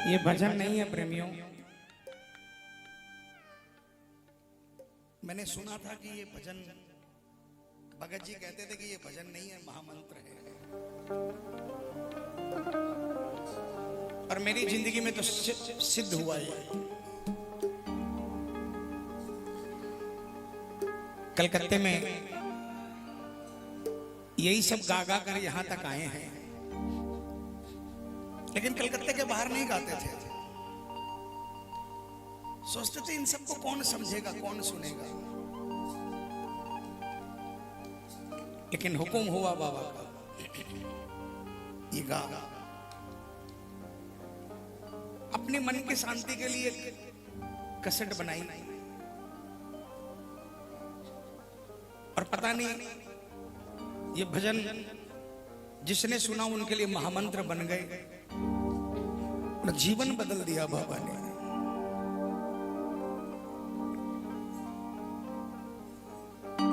ये भजन नहीं है प्रेमियों। मैंने सुना था कि ये भजन, भगत जी कहते थे कि ये भजन नहीं है, महामंत्र है। और मेरी जिंदगी में तो सिद्ध हुआ ये। कलकत्ते में यही सब गा गा कर यहां तक आए हैं, लेकिन कलकत्ते के बाहर नहीं गाते थे। सोचते थे इन सबको कौन समझेगा, कौन सुनेगा। लेकिन हुक्म हुआ बाबा का, ये गा। अपने मन की शांति के लिए कसट बनाई और पता नहीं ये भजन जिसने सुना उनके लिए महामंत्र बन गए और जीवन बदल दिया बाबा ने।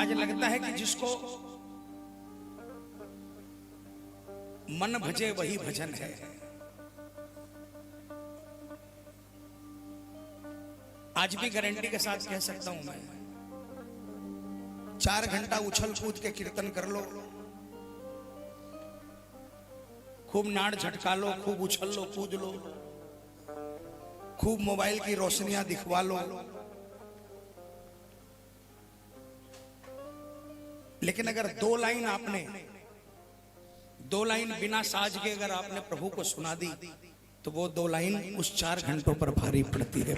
आज लगता है कि जिसको मन भजे वही भजन है। आज भी गारंटी के साथ कह सकता हूं मैं, 4 घंटा उछल कूद के कीर्तन कर लो, खूब नाड़ झटका लो, खूब उछल लो, कूद लो, खूब मोबाइल की रोशनियां दिखवा लो, लेकिन अगर 2 लाइन बिना साज के अगर आपने प्रभु को सुना दी तो वो 2 लाइन उस 4 घंटों पर भारी पड़ती है।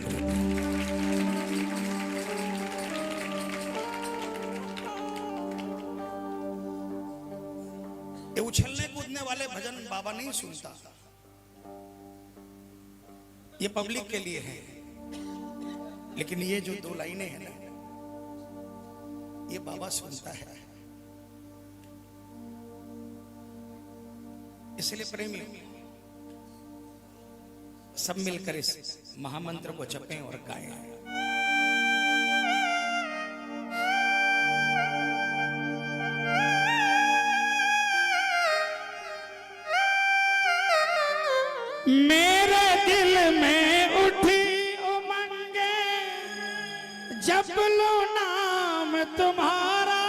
ये उछलने कूदने वाले भजन बाबा नहीं सुनता, ये पब्लिक के लिए है। लेकिन ये जो 2 लाइनें हैं ना, ये बाबा सुनता है। इसलिए प्रेमी सब मिलकर इस महामंत्र को जपें और गाएं। मेरे दिल में उठी उमंगे जप लो नाम तुम्हारा,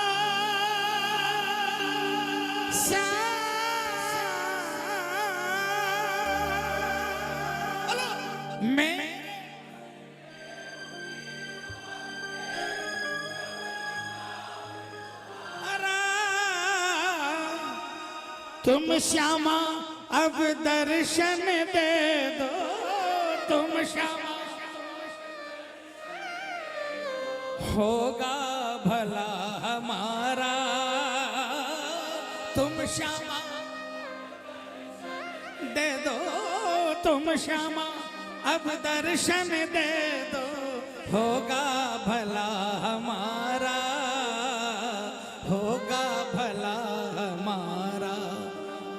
तुम श्यामा अब दर्शन दे दो, तुम श्यामा होगा भला हमारा, तुम श्यामा दे दो, तुम श्यामा अब दर्शन दे दो, होगा भला हमारा, होगा भला हमारा।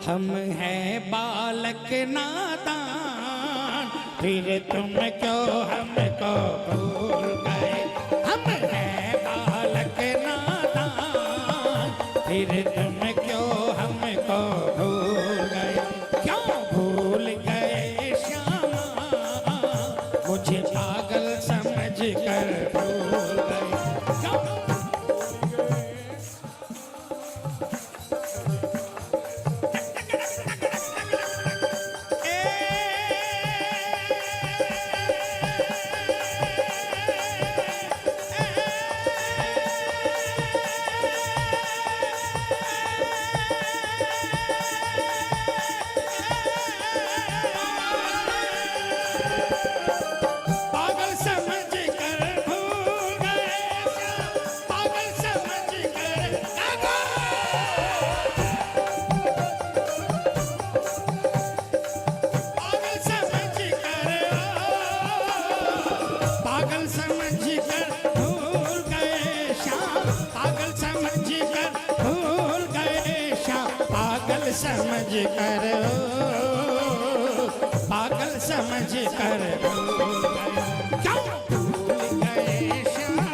हम हैं बालक नादान, फिर तुम क्यों हमको भूल गए। हम हैं बालक नादान, फिर तुम क्यों हमको भूल गए। क्यों भूल गए श्यामा, मुझे पागल समझ कर भूल गए। क्यों समझ कर, पागल समझ कर क्यों भूल गए श्यामा,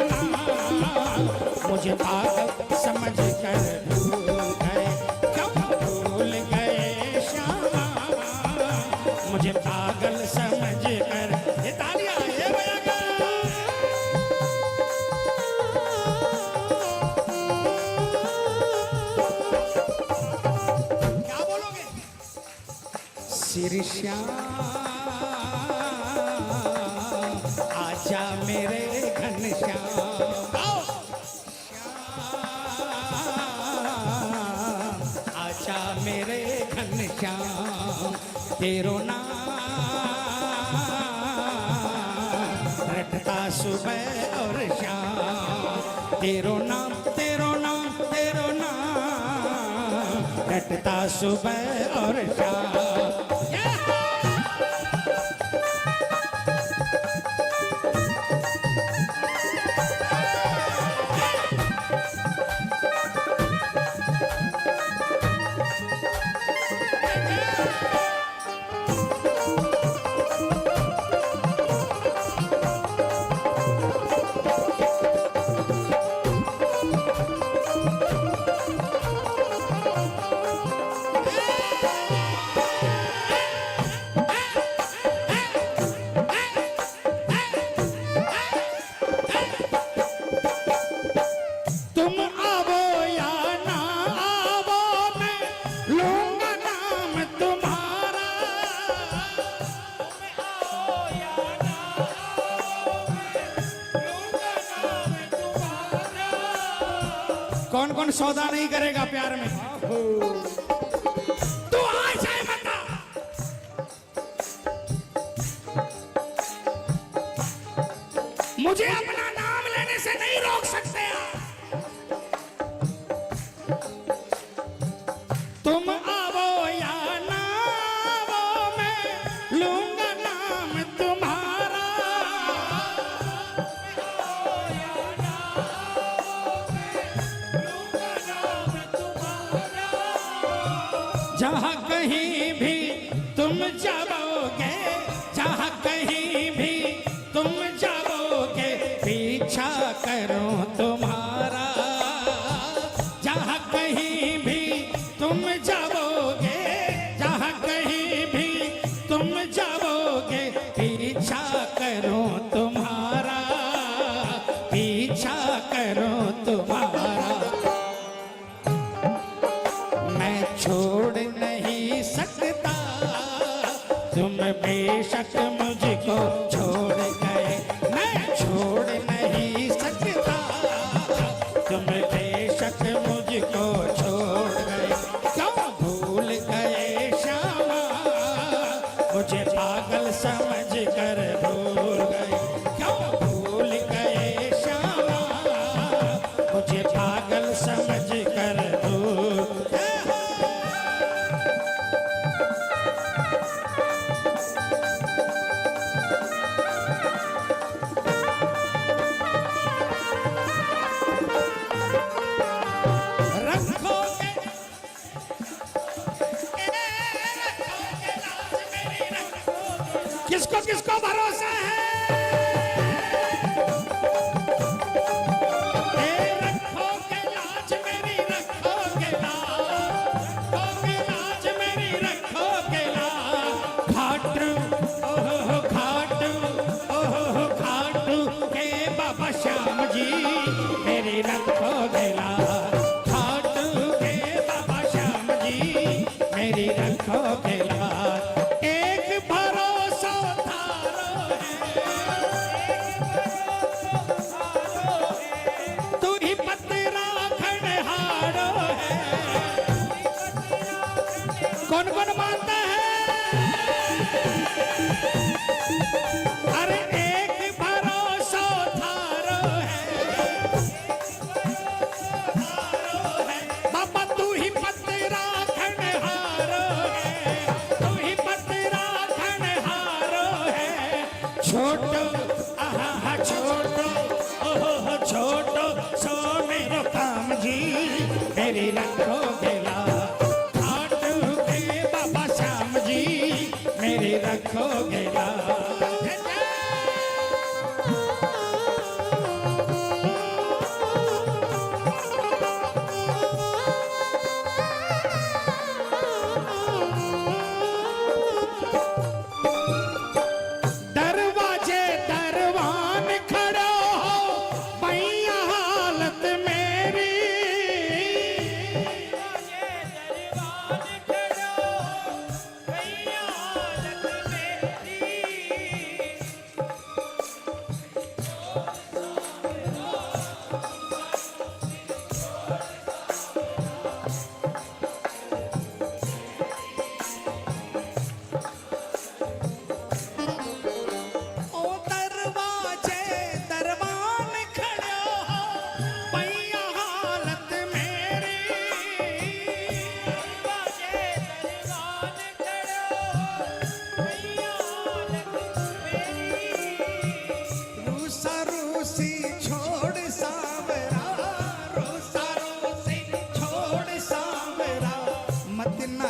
मुझे पागल समझ कर भूल गए। क्यों भूल गए श्यामा, मुझे पागल समझ श्री श्याम आजा मेरे घनश्याम, आजा मेरे घनश्याम, तेरो नाम रटता सुबह और शाम, तेरो नाम तेरो नाम तेरो नाम रटता सुबह और शाम। कौन कौन सौदा नहीं करेगा प्यार में? तू आ जाए बता। मुझे अपना नाम लेने से नहीं रोक सकते आप। तुम आवो या ना आवो मैं लूंगा नाम तुम्हारा। जहाँ कहीं भी तुम जाओगे, जहाँ कहीं भी तुम जाओगे, पीछा करूं तुम्हारा। जहाँ कहीं भी तुम जाओगे, जहाँ कहीं भी तुम जाओगे, पीछा करूं तुम्हारा, पीछा करूं तुम्हारा। मैं छोड़ नहीं सकता, तुम बेशक मुझको छोड़ गए। मैं छोड़ नहीं सकता, तुम बेशक मुझको छोड़ गए। क्यों भूल गए श्यामा, मुझे पागल समझ कर भूल गए। क्यों भूल गए श्यामा, मुझे पागल समझ कर भूल। किसको किसको भरोसा है? रखोगे लाज मेरी, रखोगे लाज मेरी, रखोगे लाज। घाटू ओहो घाटू, ओहो घाटू के बाबा श्याम जी मेरी रखोगे लाज। घाटू के बाबा श्याम जी मेरी रखोगे लाज। कौन कौन मानता है? अरे एक भरोसा थारो है, बाबा तू ही पतरा खंडहारो है, तू ही पतरा खंडहारो है। छोटो आहा छोटो ओहो छोटो सो मेरो काम जी मेरी रखोगे लाज। घाटू के बाबा श्याम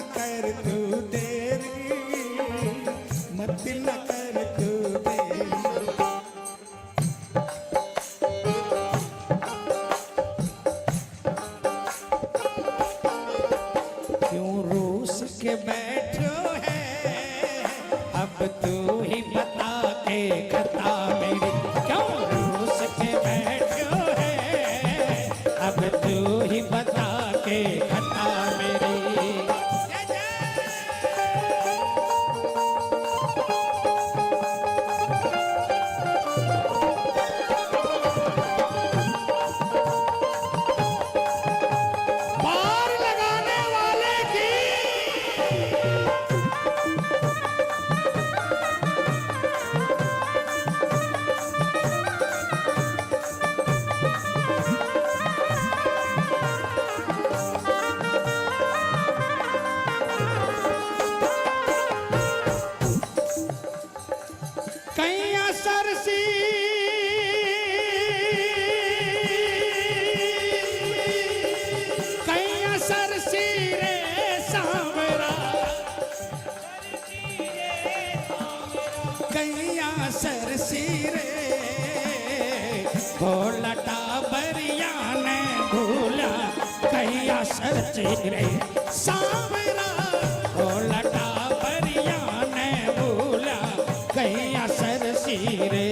न कर तू देरी, मत न कर तू देरी। क्यों रूस के बैठो है, अब तू ही बता के खता मेरी। क्यों रूस के बैठो है, अब तू ही बता के खता मेरी। पार लगाने वाले की कैया सरसी कैया सरसी रे सांवरा, कैया सरसी रे घोलटा बरिया ने भूला। कैया सरसी रे सांवरा घोलटा बरिया ने भूला। कैया सरसी रे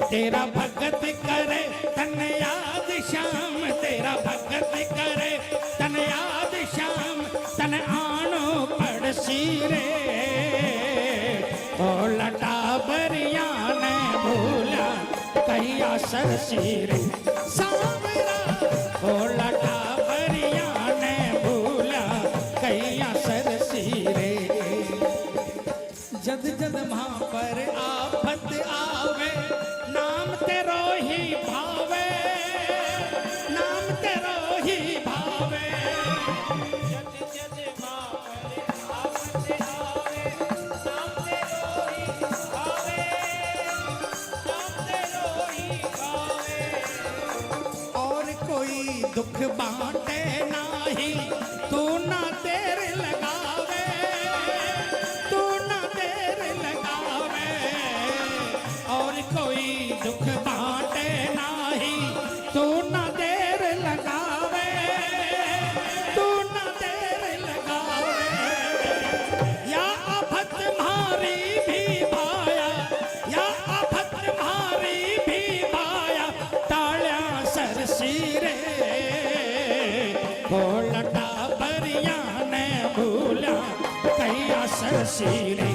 तेरा भगत करे तन याद शाम, तेरा भगत करे तन याद शाम, तन आनो पड़सी रे ओ लटा बरिया ने भूला। कैया सरसी रे सांवरा ओ लटा बरिया ने भूला। कैया सरसी रे जद जद वहाँ पर आफत आवे, नाम तेरो ही भावे, नाम तेरो ही भावे। जद जद वहाँ पर आफत आवे, नाम तेरो ही भावे, नाम तेरो ही भावे। और कोई दुख बांटे नाही, तू ना देर लगावे, तू ना देर लगावे। और कोई दुख बांटे नाही, तू ना देर लगावे, तू ना देर लगावे। या आफत मारी भी भाया, या आफत मारी भी भाया, टाळ्या सरसी रे घोलटा बरिया ने भूला। कैया सरसी रे